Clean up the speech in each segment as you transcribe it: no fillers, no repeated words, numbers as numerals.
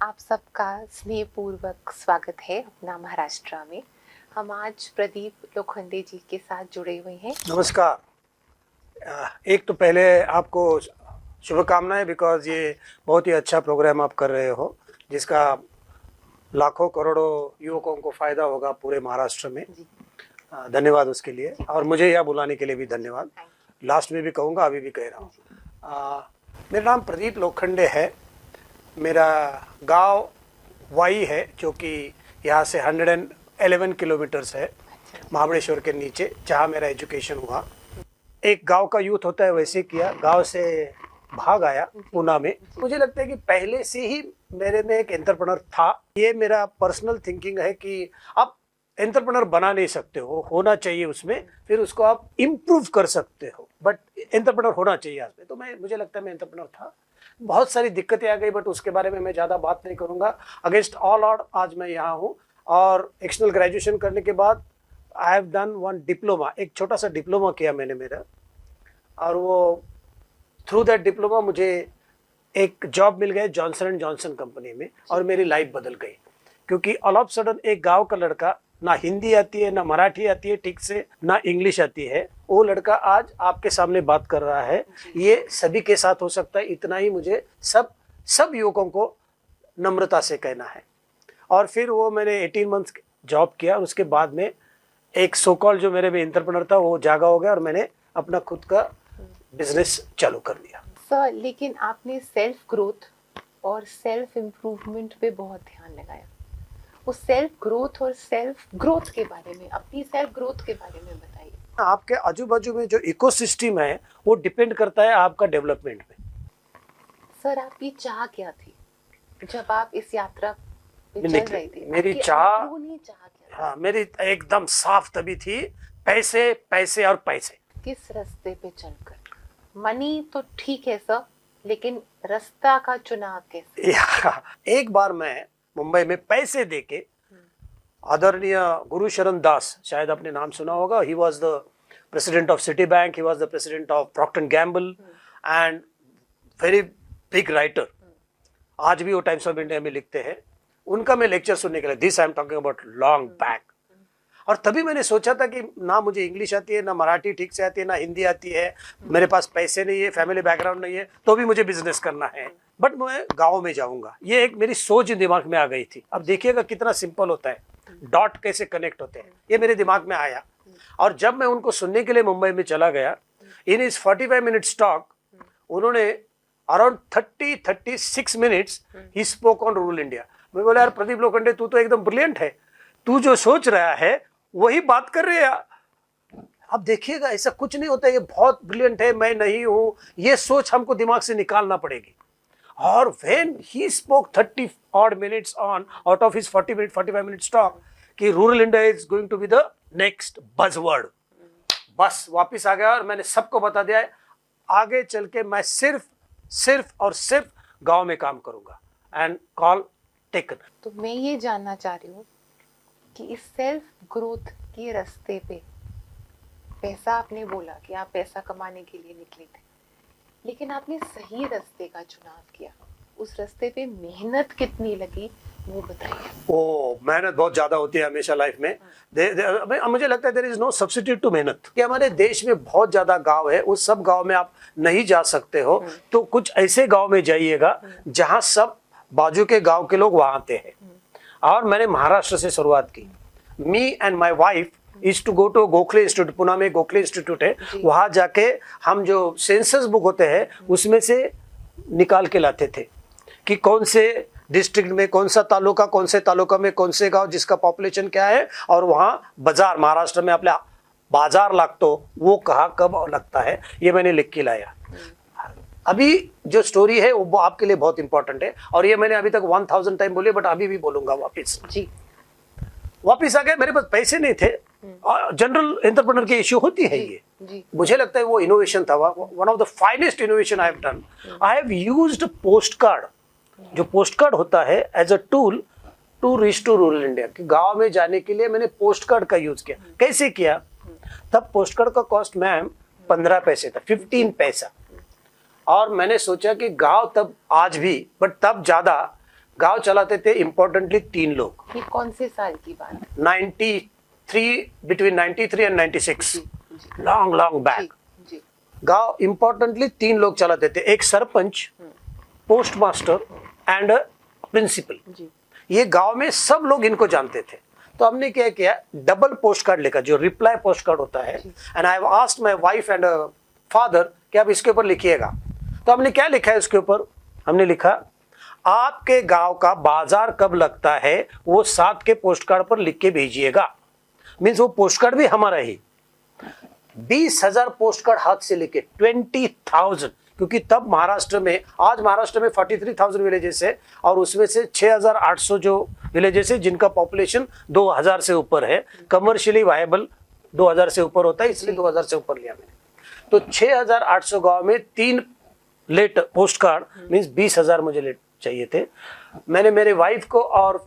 आप सबका स्नेहपूर्वक स्वागत है अपना महाराष्ट्र में। हम आज प्रदीप लोखंडे जी के साथ जुड़े हुए हैं। नमस्कार। एक तो पहले आपको शुभकामनाएं, बिकॉज ये बहुत ही अच्छा प्रोग्राम आप कर रहे हो जिसका लाखों करोड़ों युवकों को फायदा होगा पूरे महाराष्ट्र में। धन्यवाद उसके लिए, और मुझे यह बुलाने के लिए भी धन्यवाद। लास्ट में भी कहूँगा, अभी भी कह रहा हूँ। मेरा नाम प्रदीप लोखंडे है। मेरा गांव वाई है, जो कि यहाँ से 111 किलोमीटर्स है, महाबलेश्वर के नीचे, जहाँ मेरा एजुकेशन हुआ। एक गांव का यूथ होता है वैसे किया, गांव से भाग आया पूना में। मुझे लगता है कि पहले से ही मेरे में एक एंटरप्रेन्योर था। ये मेरा पर्सनल थिंकिंग है कि आप एंटरप्रेन्योर बना नहीं सकते हो, होना चाहिए उसमें, फिर उसको आप इम्प्रूव कर सकते हो, बट एंटरप्रेन्योर होना चाहिए आज में। तो मुझे लगता है मैं एंटरप्रेन्योर था। बहुत सारी दिक्कतें आ गई, बट उसके बारे में मैं ज़्यादा बात नहीं करूँगा। अगेंस्ट ऑल ऑड आज मैं यहाँ हूँ, और एक्सटर्नल ग्रेजुएशन करने के बाद आई हैव डन वन डिप्लोमा, एक छोटा सा डिप्लोमा किया मैंने मेरा, और वो थ्रू दैट डिप्लोमा मुझे एक जॉब मिल गया जॉनसन एंड जॉनसन कंपनी में, और मेरी लाइफ बदल गई। क्योंकि ऑल ऑफ सडन एक गांव का लड़का, ना हिंदी आती है, ना मराठी आती है ठीक से, ना इंग्लिश आती है, वो लड़का आज आपके सामने बात कर रहा है। ये सभी के साथ हो सकता है, इतना ही मुझे सब युवकों को नम्रता से कहना है। और फिर वो मैंने 18 मंथ्स जॉब किया, और उसके बाद में एक सो कॉल जो मेरे में एंटरप्रेन्योर था वो जागा हो गया, और मैंने अपना खुद का बिजनेस चालू कर दिया। सर, लेकिन आपने सेल्फ ग्रोथ और सेल्फ इम्प्रूवमेंट पे बहुत ध्यान लगाया। उस सेल्फ ग्रोथ और सेल्फ ग्रोथ के बारे में, अपनी सेल्फ ग्रोथ के बारे में बताइए। आपके आजू बाजू में जो इकोसिस्टम है वो डिपेंड करता है आपका डेवलपमेंट में। सर, आपकी चाह क्या थी जब आप इस यात्रा पे चल रहे थे? मेरी चाह, क्या? हाँ, मेरी एकदम साफ तभी थी, पैसे पैसे और पैसे। किस रास्ते पे चलकर? मनी तो ठीक है सर, लेकिन रास्ता का चुनाव कैसे? एक बार मैं मुंबई में पैसे देके, आदरणीय गुरुशरण दास, शायद आपने नाम सुना होगा, he was the president of Citibank, he was the president of Procter and Gamble, and very big writer. आज भी वो टाइम्स ऑफ इंडिया में लिखते हैं। उनका मैं लेक्चर सुनने के लिए, this I am talking about long back. और तभी मैंने सोचा था कि ना मुझे इंग्लिश आती है, ना मराठी ठीक से आती है, ना हिंदी आती है, मेरे पास पैसे नहीं है, फैमिली बैकग्राउंड नहीं है, तो भी मुझे बिजनेस करना है, बट मैं गाँव में जाऊंगा। ये एक मेरी सोच दिमाग में आ गई थी। अब देखिएगा कितना सिंपल होता है, डॉट कैसे कनेक्ट होते हैं, ये मेरे दिमाग में आया। और जब मैं उनको सुनने के लिए मुंबई में चला गया, इन इज 45 मिनट्स टॉक, उन्होंने around 36 minutes he spoke on rural India. मैं बोला, यार प्रदीप लोखंडे, तू तो एकदम ब्रिलियंट है, तू जो सोच रहा है वही बात कर रहे हैं। अब देखिएगा, ऐसा कुछ नहीं होता, ये बहुत ब्रिलियंट है, मैं नहीं हूं, ये सोच हमको दिमाग से निकालना पड़ेगी। और when he spoke 30 odd minutes on out of his 45 minutes talk कि rural India is going to be the next buzzword, बस वापस आ गया, और मैंने सबको बता दिया है, आगे चल के मैं सिर्फ और सिर्फ गांव में काम करूंगा। And call taken. तो मैं ये जानना चाह रही हूँ कि इस सेल्फ ग्रोथ के रास्ते पे, पैसा आपने बोला कि आप पैसा कमाने के लिए निकले थे, लेकिन आपने सही रास्ते का चुनाव किया। उस रास्ते पे मेहनत कितनी लगी वो बताइए। मेहनत बहुत ज्यादा होती है हमेशा लाइफ में। मुझे लगता है there is no substitute to मेहनत। कि हमारे देश में बहुत ज्यादा गांव है, उस सब गांव में आप नहीं जा सकते हो, तो कुछ ऐसे गांव में जाइएगा जहां सब बाजू के गांव के लोग वहां आते हैं। और मैंने महाराष्ट्र से शुरुआत की। Me and my wife is to go to Gokhale Institute, Pune में गोखले इंस्टीट्यूट है, वहां जाके हम जो सेंसस बुक होते हैं उसमें से निकाल के लाते थे कि कौन से डिस्ट्रिक्ट में कौन सा तालुका, कौन से तालुका में कौन से गांव, जिसका पॉपुलेशन क्या है, और वहां बाजार, महाराष्ट्र में आपल्या बाजार लागतो वो कहाँ कब लगता है, ये मैंने लिख के लाया। अभी जो स्टोरी है वो आपके लिए बहुत इंपॉर्टेंट है, और ये मैंने अभी तक 1000 टाइम बोली, बट अभी भी बोलूंगा वापिस। जी, वापिस आ गए। मेरे पास पैसे नहीं थे, जनरल एंटरप्रेन्योर की इश्यू होती है ये। मुझे लगता है वो इनोवेशन था, one of the finest innovation I have done. I have used postcard, जो पोस्ट कार्ड होता है as a tool to reach to rural India. कि गांव में जाने के लिए मैंने पोस्ट कार्ड का यूज किया। कैसे किया? तब पोस्ट कार्ड का कॉस्ट मैम 15 पैसे था, 15 पैसा। और मैंने सोचा कि गांव तब, आज भी, बट तब ज्यादा गांव चलाते थे इम्पोर्टेंटली 3 लोग। ये कौन से साल की बात है? 93, between 93 and 96, long long back. जी गांव इम्पोर्टेंटली 3 लोग चलाते थे, एक sarpanch, post master and principal. जी ये गांव में सब लोग इनको जानते थे। तो हमने क्या किया, डबल पोस्ट कार्ड लेकर, जो रिप्लाई पोस्ट कार्ड होता है, and I have asked my wife and father कि आप इसके ऊपर लिखिएगा। तो हमने क्या लिखा है इसके ऊपर, हमने लिखा आपके गांव का बाजार कब लगता है वो 7 के पोस्ट कार्ड पर लिख के भेजिएगा। मीन्स वो पोस्ट कार्ड भी हमारा ही। 20,000 पोस्ट कार्ड हाथ से लिखे, 20,000, क्योंकि तब महाराष्ट्र में, आज महाराष्ट्र में 43,000 विलेजेस है और उसमें से 6,800 जो विलेजेस है जिनका पॉपुलेशन 2,000 से ऊपर है। कमर्शियली वायबल 2,000 से ऊपर होता है, इसलिए 2,000 से ऊपर लिया मैंने। तो 6,800 गांव में 3 लेटर पोस्ट कार्ड, मीन्स 20,000 मुझे लेट चाहिए थे। मैंने मेरे वाइफ को और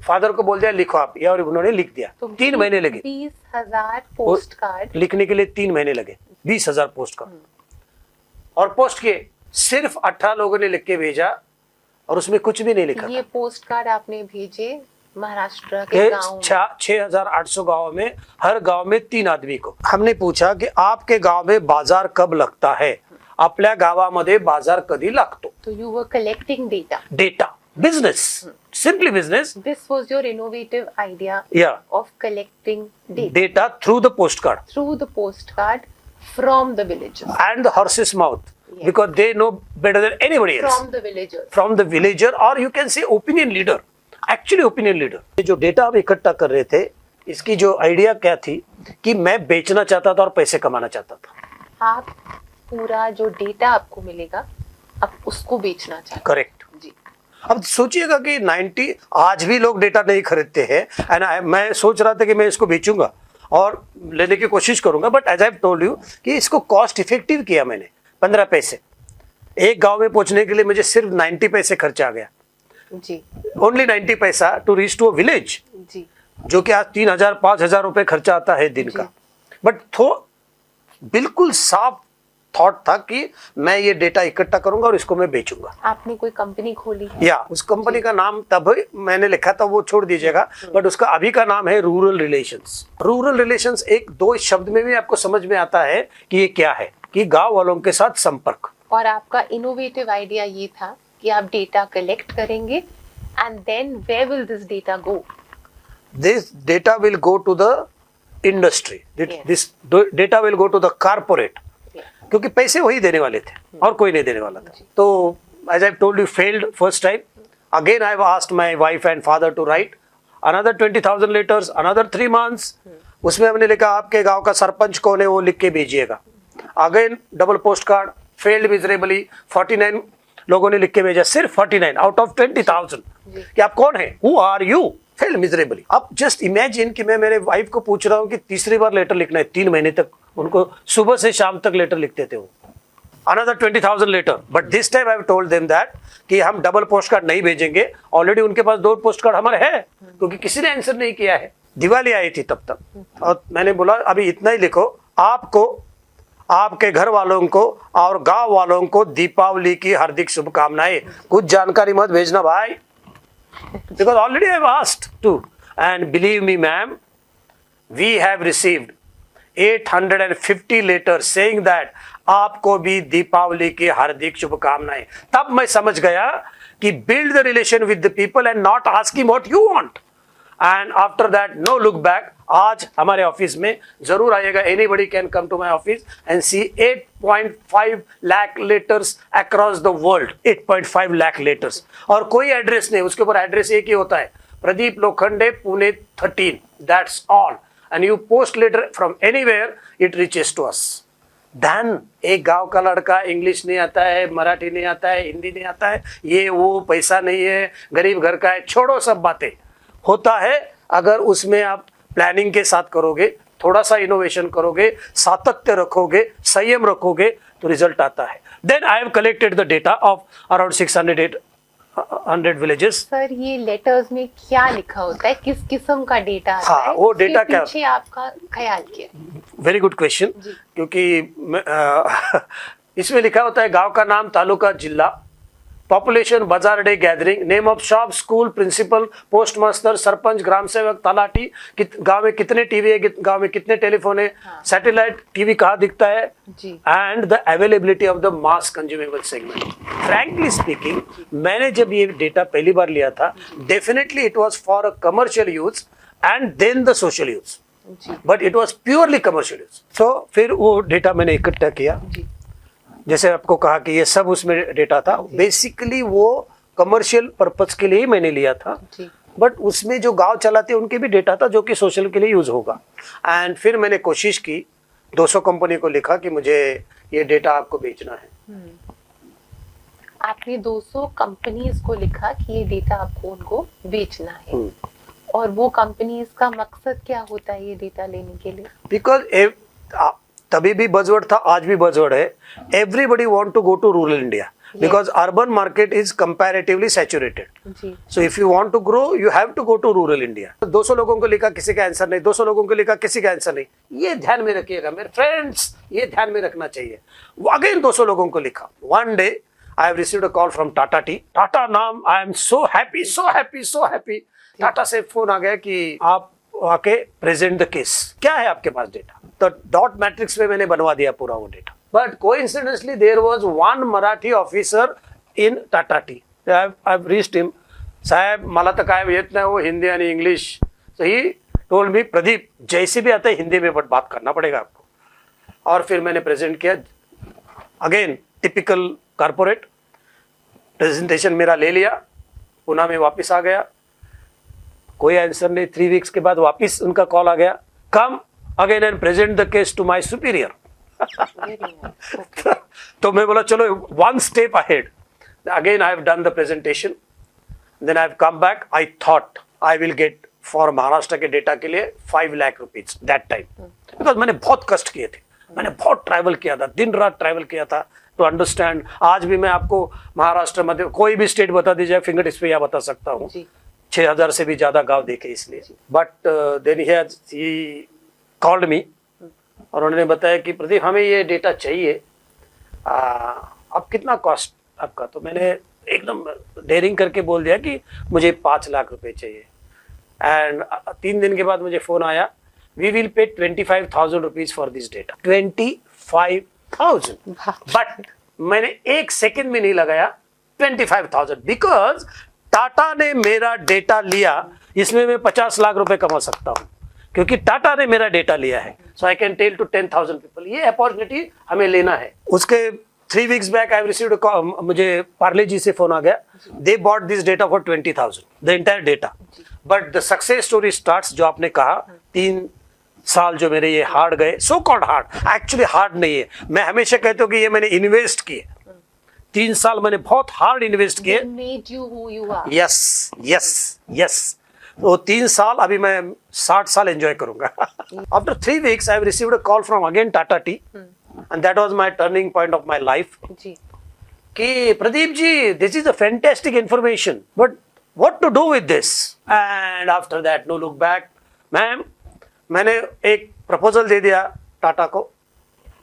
फादर को बोल दिया लिखो आप, या और उन्होंने लिख दिया। तो 3 महीने लगे 20,000 पोस्ट कार्ड लिखने के लिए, 3 महीने लगे, 20,000 पोस्ट कार्ड। और पोस्ट किए, सिर्फ 18 लोगों ने लिख के भेजा और उसमें कुछ भी नहीं लिखा। ये पोस्ट कार्ड आपने भेजे महाराष्ट्र के गांव में? 6,800 गाँव में, हर गांव में 3 आदमी को। हमने पूछा कि आपके गांव में बाजार कब लगता है, आपल्या गावामध्ये बाजार कधी लागतो। तो you were collecting data, business, simply business. This was your innovative idea Yeah. Of collecting Data through the postcard through the postcard from the villagers, and the horse's mouth, Yes. because they know better than anybody else. from the villagers. From the villager, or you can say opinion leader, actually opinion leader। ये जो data हम इकट्ठा कर रहे थे, इसकी जो idea क्या थी कि मैं बेचना चाहता था और पैसे कमाना चाहता था। आप पूरा जो डेटा आपको मिलेगा आप उसको बेचना चाहते हैं। करेक्ट। जी अब सोचिएगा कि 90 आज भी लोग डेटा नहीं खरीदते हैं, एंड मैं सोच रहा था कि मैं इसको बेचूंगा और लेने की कोशिश करूंगा, but as I told you कि इसको कॉस्ट इफेक्टिव किया मैंने। 15 पैसे एक गांव में पहुंचने के लिए मुझे सिर्फ 90 पैसे खर्चा आ गया, जी ओनली 90 पैसा to reach to a village, जी जो कि आज 3,000-5,000 रुपए खर्चा आता है दिन का। बट बिल्कुल साफ थॉट था कि मैं ये डेटा इकट्ठा करूंगा और इसको मैं बेचूंगा। आपने कोई कंपनी खोली? या उस कंपनी का नाम तब मैंने लिखा था, वो छोड़ दीजिएगा, बट उसका अभी का नाम है रूरल रिलेशंस। रूरल रिलेशंस एक 2 शब्द में भी आपको समझ में आता है कि ये क्या है, कि गांव वालों के साथ संपर्क। और आपका इनोवेटिव आइडिया ये था कि आप डेटा कलेक्ट करेंगे and then where will this data go? This data will go to the industry, this data will go to the corporate, क्योंकि पैसे वही देने वाले थे और कोई नहीं देने वाला था। तो as I told you, failed first time. Again I have asked my wife and father to write another 20,000 letters, another 3 months। उसमें हमने लिखा आपके गांव का सरपंच कौन है वो लिख के भेजिएगा। Again double post card, failed miserably. 49 लोगों ने लिख के भेजा, सिर्फ 49 आउट ऑफ 20,000 कि आप कौन है, who are you, failed miserably. अब जस्ट इमेजिन कि मैं मेरे वाइफ को पूछ रहा हूँ कि तीसरी बार लेटर लिखना है, 3 महीने तक उनको सुबह से शाम तक लेटर लिखते थे वो। Another 20,000 letter, but this time I have told them that कि हम डबल पोस्ट कार्ड नहीं भेजेंगे, ऑलरेडी उनके पास 2 पोस्ट कार्ड हमारे हैं, क्योंकि किसी ने आंसर नहीं किया है। दिवाली आई थी तब तक, और मैंने बोला अभी इतना ही लिखो, आपको, आपके घर वालों को और गांव वालों को दीपावली की हार्दिक शुभकामनाएं। कुछ जानकारी मत भेजना भाई, because already I have asked too, and believe me ma'am, we have received 850 letter saying that आपको भी दीपावली की हार्दिक शुभकामनाएं। तब मैं समझ गया कि build the relation with the people and not asking what you want, and after that no look back. आज हमारे ऑफिस में जरूर आइएगा, anybody can come to my office and see 8.5 lakh letters across the world, 8.5 lakh letters, और कोई address नहीं, उसके ऊपर एड्रेस एक ही होता है, Pradeep Lokhande, Pune 13, that's all. And you post letter from anywhere, it reaches to us. Then एक गांव का लड़का इंग्लिश नहीं आता है, मराठी नहीं आता है, हिंदी नहीं आता है, ये वो पैसा नहीं है, गरीब घर का है, छोड़ो सब बातें। होता है अगर उसमें आप प्लानिंग के साथ करोगे, थोड़ा सा इनोवेशन करोगे, सातत्य रखोगे, संयम रखोगे, तो रिजल्ट आता है। Then I have collected the data of around 600 villages. Sir ये लेटर्स में क्या लिखा होता है, किस किस्म का डेटा आता हाँ, है, वो डेटा क्या, पीछे आपका ख्याल क्या? वेरी गुड क्वेश्चन, क्योंकि इसमें लिखा होता है गांव का नाम, तालुका, जिला, population, bazaar day gathering, name of shop, school, principal, post master, sarpanch, gram sevak, talati, गांव में कितने टीवी है, गांव में कितने टेलीफोन है, सैटेलाइट टीवी कहाँ दिखता है, and the availability of the mass consumable segment. Frankly speaking, मैंने जब ये डेटा पहली बार लिया था, definitely it was for a commercial use and then the social use, but it was purely commercial use. तो फिर वो डेटा मैंने इकट्ठा किया, जैसे आपको कहा कि ये सब उसमें डेटा था, बेसिकली वो कमर्शियल पर्पस के लिए ही मैंने लिया था, बट उसमें जो गांव चलाते उनके भी डेटा था जो कि सोशल के लिए यूज होगा। एंड फिर मैंने कोशिश की, 200 कंपनी को लिखा कि मुझे ये डेटा आपको बेचना है। आपने 200 कंपनीज को लिखा कि ये डेटा आपको उनको बेचना है, और वो कंपनीज का मकसद क्या होता है ये डेटा लेने के लिए? बिकॉज तभी भी बजवर्ड था, आज भी बजवर्ड है, everybody want to go to rural India because urban market is comparatively saturated. So if you want to grow, you have to go to rural India. 200 लोगों को लिखा, किसी का आंसर नहीं, 200 लोगों को लिखा, किसी का आंसर नहीं। ये ध्यान में रखिएगा मेरे फ्रेंड्स, ये ध्यान में रखना चाहिए। अगेन 200 लोगों को लिखा। One day I have received a call from Tata Tea. Tata नाम, I am so happy, so happy, so happy. Tata से फोन आ गया कि आप आके प्रेजेंट द केस, क्या है आपके पास डेटा। तो डॉट मैट्रिक्स में मैंने बनवा दिया पूरा वो data. But coincidentally, there was one Marathi officer in Tata Tea. I've reached him. साहब मला तर काय येत नाही हो हिंदी आणि English. So he told me, Pradeep जैसे भी आता है हिंदी में बट बात करना पड़ेगा आपको। और फिर मैंने प्रेजेंट किया, अगेन टिपिकल कारपोरेट प्रेजेंटेशन मेरा ले लिया, पुणे में वापस आ गया, कोई आंसर नहीं। 3 वीक्स के बाद वापस उनका कॉल आ गया, come again and present the case to my superior. तो मैं बोला चलो one step ahead. Again I have done the presentation, then I have come back. I thought I will get for Maharashtra के डेटा के लिए 5 lakh rupees that time, because मैंने बहुत कष्ट किए थे, मैंने बहुत ट्रैवल किया था, दिन रात ट्रैवल किया था टू अंडरस्टैंड। आज भी मैं आपको महाराष्ट्र में कोई भी स्टेट बता दीजिए, फिंगर टिप्स पे या बता सकता हूँ, 6000 से भी ज्यादा गांव देखे इसलिए। But then he called me और उन्होंने बताया कि प्रदीप हमें ये डेटा चाहिए, अब कितना कॉस्ट आपका। तो मैंने एकदम डेयरिंग करके बोल दिया कि मुझे 5 लाख रुपए चाहिए। एंड 3 दिन के बाद मुझे फोन आया, we will pay 25,000 rupees for this data. 25,000। But मैंने 1 सेकेंड में नहीं लगाया 25,000, बिकॉज टाटा ने मेरा डेटा लिया, इसमें मैं 50 लाख रुपए कमा सकता हूँ क्योंकि टाटा ने मेरा डेटा लिया है। So I can tell to 10,000 people, ये अपॉर्चुनिटी हमें लेना है। उसके 3 वीक्स बैक आई रिसीव्ड मुझे पार्ले जी से फोन आ गया, they bought this data for 20,000, the entire data. But the success story starts, जो आपने कहा 3 साल जो मेरे ये हार्ड गए, so called hard, actually hard नहीं है। मैं हमेशा कहता हूँ कि ये मैंने इन्वेस्ट किए, 3 साल मैंने बहुत हार्ड इन्वेस्ट किए। Yes yes yes. तो 3 साल अभी मैं 60 साल एंजॉय करूंगा। After 3 weeks I have received a call from again Tata tea, and that was my turning point of my life. कि Pradeep ji, this is a fantastic information, but what to do with this? And after that no look back. Ma'am, मैंने एक proposal दे दिया टाटा को,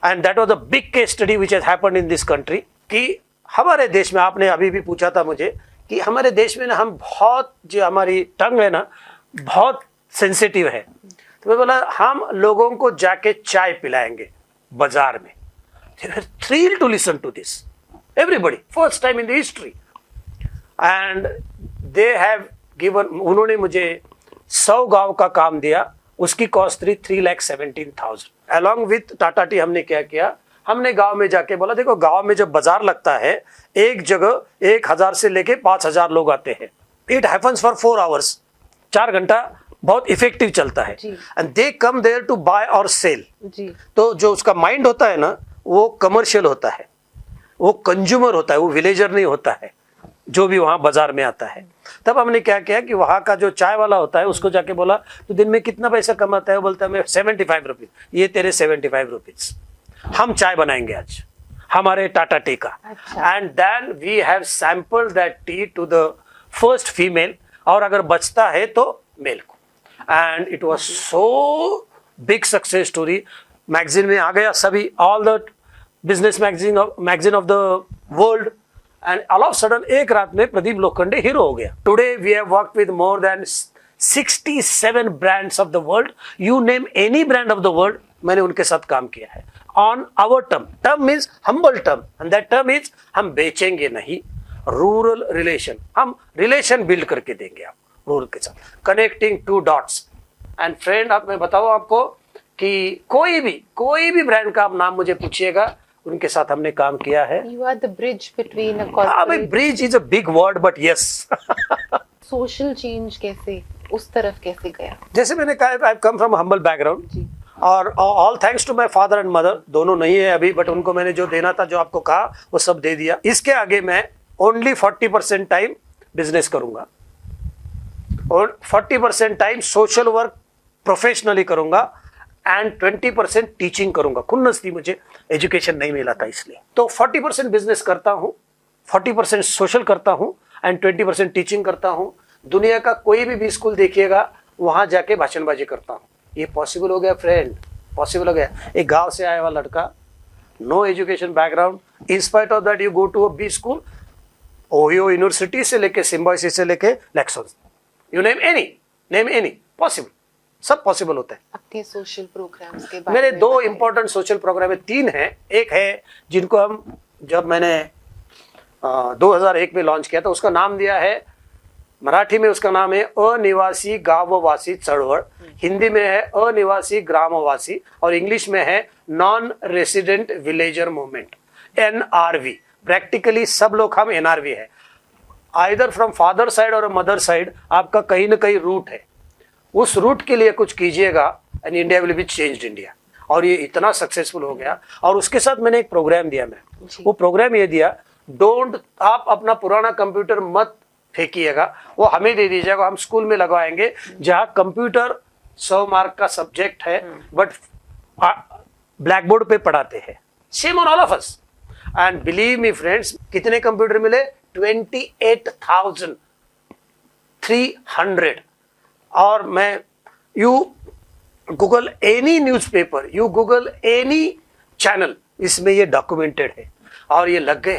and that was a big case study which has happened in this country. कि हमारे देश में, आपने अभी भी पूछा था मुझे कि हमारे देश में ना हम बहुत, जो हमारी टंग है ना बहुत सेंसिटिव है। तो मैं बोला हम लोगों को जाके चाय पिलाएंगे बाजार में। They were thrilled to listen to this. Everybody, first time in the history. And they have given, उन्होंने मुझे 100 गांव का काम दिया, उसकी कॉस्ट थी 3,17,000। Along with टाटा टी हमने क्या किया, हमने गांव में जाके बोला देखो गांव में जब बाजार लगता है, एक जगह 1,000 से लेके 5,000 लोग आते हैं। इट हैपन्स फॉर 4 आवर्स, 4 घंटा बहुत इफेक्टिव चलता है। And they come there to buy और सेल। तो जो उसका माइंड होता है ना, वो कमर्शियल होता है, वो कंज्यूमर होता है, वो विलेजर नहीं होता है जो भी वहां बाजार में आता है। तब हमने क्या किया कि वहां का जो चाय वाला होता है उसको जाके बोला तो दिन में कितना पैसा कमाता है? वो बोलता है मैं 75 रुपीज। ये तेरे 75 रुपीज, हम चाय बनाएंगे आज हमारे टाटा टी का। And then we have sampled that tea to the first female, और अगर बचता है तो मेल को। And it was so big success story, magazine में आ गया, सभी all the business magazine of the world and all of sudden एक रात में प्रदीप लोखंडे हीरो हो गया. Today we have worked with more than 67 brands of the world. You name any brand of the world, मैंने उनके साथ काम किया है on our term means humble term, and that term is हम बेचेंगे नहीं, रूरल रिलेशन, हम रिलेशन बिल्ड करके देंगे आप रूरल के साथ, connecting to dots. And friend, आप मैं बताऊं आपको कि कोई भी ब्रांड का आप नाम मुझे पूछिएगा, उनके साथ हमने काम किया है. You are the bridge between a अब corporate. Bridge is a big word but yes. Social change कैसे उस तरफ कैसे गया? जैसे मैंने कहा, I come from humble background, जी. और all thanks to my father and mother. दोनों नहीं है अभी, बट उनको मैंने जो देना था, जो आपको कहा, वो सब दे दिया. इसके आगे मैं ओनली 40% टाइम बिजनेस करूंगा और 40% टाइम सोशल वर्क प्रोफेशनली करूंगा एंड 20% टीचिंग करूंगा. खुन्नस थी, मुझे एजुकेशन नहीं मिला था इसलिए. तो 40% बिजनेस करता हूं, 40% सोशल करता हूं एंड 20% टीचिंग करता हूं. दुनिया का कोई भी स्कूल देखिएगा, वहां जाके भाषणबाजी करता हूं. ये पॉसिबल हो गया फ्रेंड, पॉसिबल हो गया. एक गांव से आया हुआ लड़का, no education background, in spite of that you go to a B school, Ohio university से लेके सिम्बायोसिस से लेके लेक्सन, यू नेम एनी, पॉसिबल, सब पॉसिबल होता है. अपने सोशल प्रोग्राम्स के बारे मेरे में 2 बताइए. इंपॉर्टेंट सोशल प्रोग्राम है, 3 हैं. एक है जिनको हम, जब मैंने 2001 में लॉन्च किया था, उसका नाम दिया है, मराठी में उसका नाम है अनिवासी गाववासी चळवळ, हिंदी में है अनिवासी ग्रामवासी, और इंग्लिश में है non resident villager movement, NRV. Practically सब लोग हम NRV है. आइदर फ्रॉम फादर साइड और मदर साइड, आपका कहीं ना कहीं रूट है. उस रूट के लिए कुछ कीजिएगा and India will be changed India. और ये इतना सक्सेसफुल हो गया. और उसके साथ मैंने एक प्रोग्राम दिया, मैं वो प्रोग्राम ये दिया, डोंट, आप अपना पुराना कंप्यूटर मत फेंकिएगा, वो हमें दे दीजिएगा, हम स्कूल में लगवाएंगे, जहाँ कंप्यूटर 100 मार्क का सब्जेक्ट है बट ब्लैक बोर्ड पे पढ़ाते हैं. Same on all of us. And believe me friends, कितने कंप्यूटर मिले? 28,300. और मैं, you Google any newspaper, you Google any channel, इसमें ये डॉक्यूमेंटेड है. और ये लग गए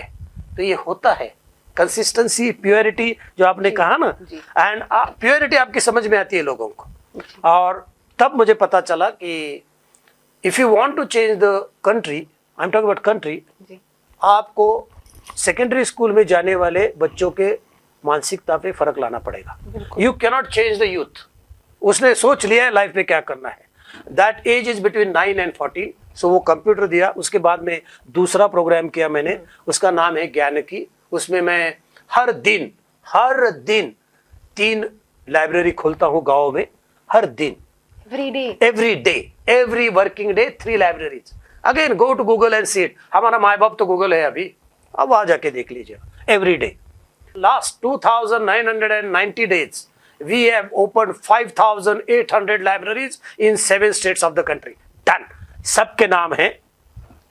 तो ये होता है. कंसिस्टेंसी, प्योरिटी, जो आपने कहा ना, एंड प्योरिटी आपकी समझ में आती है लोगों को. और तब मुझे पता चला कि if you want to change the country, I am talking about country, आपको सेकेंडरी स्कूल में जाने वाले बच्चों के मानसिकता पे फर्क लाना पड़ेगा. You can not change the youth. उसने सोच लिया है लाइफ में क्या करना है. That age is between 9 and 14. So वो कंप्यूटर दिया. उसके बाद में दूसरा प्रोग्राम किया मैंने, उसका नाम है ज्ञान की. उसमें मैं हर दिन 3 लाइब्रेरी खोलता हूँ गाँव में. हर दिन, every day, every working day 3 libraries. Again go to Google and see it. हमारा माई बाप तो गूगल है अभी, अब वहां जाके देख लीजिए. Every day. Last 2990 days we have opened 5,800 libraries in 7 states of the country. Done. सबके नाम है,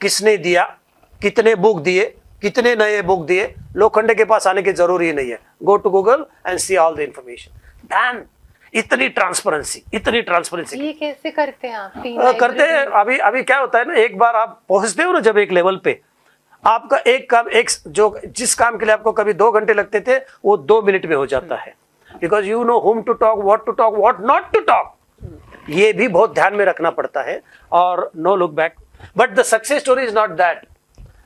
किसने दिया, कितने बुक दिए, कितने नए बुक दिए. लोखंडे के पास आने की जरूरी नहीं है. Go to Google and see all the information. Done. इतनी ट्रांसपेरेंसी. ये कैसे करते हैं आप? करते हैं. अभी क्या होता है ना, एक बार आप पहुंचते हो ना जब एक लेवल पे, आपका एक काम, जिस काम के लिए आपको कभी 2 घंटे लगते थे, वो 2 मिनट में हो जाता है. Because you know whom to talk, what to talk, what not to talk. ये भी बहुत ध्यान में रखना पड़ता है. और no look back. But the success story is not that.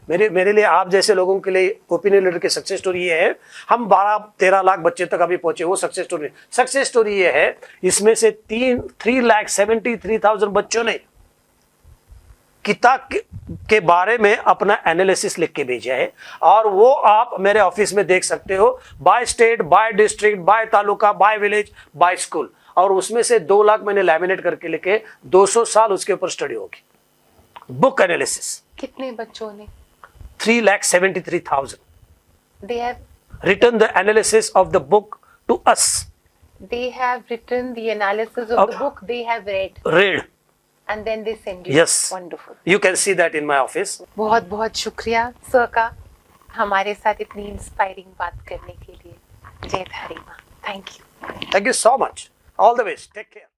मेरे लिए, आप जैसे लोगों के लिए ओपिनियन लीडर की सक्सेस स्टोरी ये है, हम 12-13 लाख बच्चे तक अभी पहुंचे, वो सक्सेस स्टोरी. सक्सेस स्टोरी ये है, इसमें से 3,73,000 बच्चों ने किताब के बारे में अपना एनालिसिस लिख के भेजा है. और वो आप मेरे ऑफिस में देख सकते हो, by state, by district, by taluka, by village, by school. और उसमें से 2 लाख मैंने लैमिनेट करके लिखे. 200 साल उसके ऊपर स्टडी होगी. Book analysis. कितने बच्चों ने? 3,73,000. They have written the analysis of the book to us. They have written the analysis of the book they have read. And then they send you. Yes. Wonderful. You can see that in my office. बहुत बहुत शुक्रिया sir का हमारे साथ इतनी inspiring बात करने के लिए. जय धारी माँ. Thank you. Thank you so much. All the best. Take care.